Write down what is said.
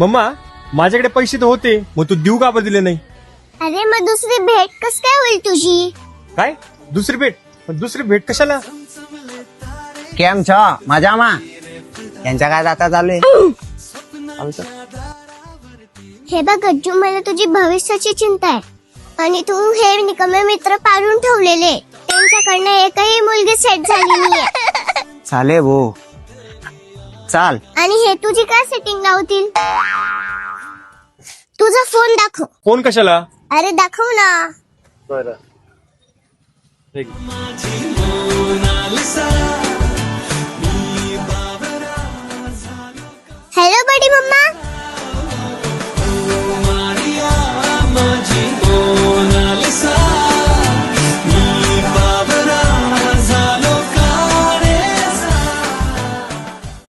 Mamma माझ्याकडे पैसे तर होते, मग तू देऊ का बरं दिले नाही? अरे मग दुसरी भेट कस काय होईल तुझी? काय दुसरी भेट? पण दुसरी भेट कशाला? केम छ मजामा? यांच्या काय जाता चालू आहे? हे बघ गज्जू, मला तुझी भविष्याची चिंता आहे आणि तू हे निकमे मित्र पाळून ठेवलेले, त्यांच्याकडनं एकही मुलगी सेट झाली नाहीये. चाले भाऊ चाल. आणि हे तुझी काय सेटिंग लावतील? तुझा फोन दाखव. फोन कशाला? अरे दाखव ना. बरं.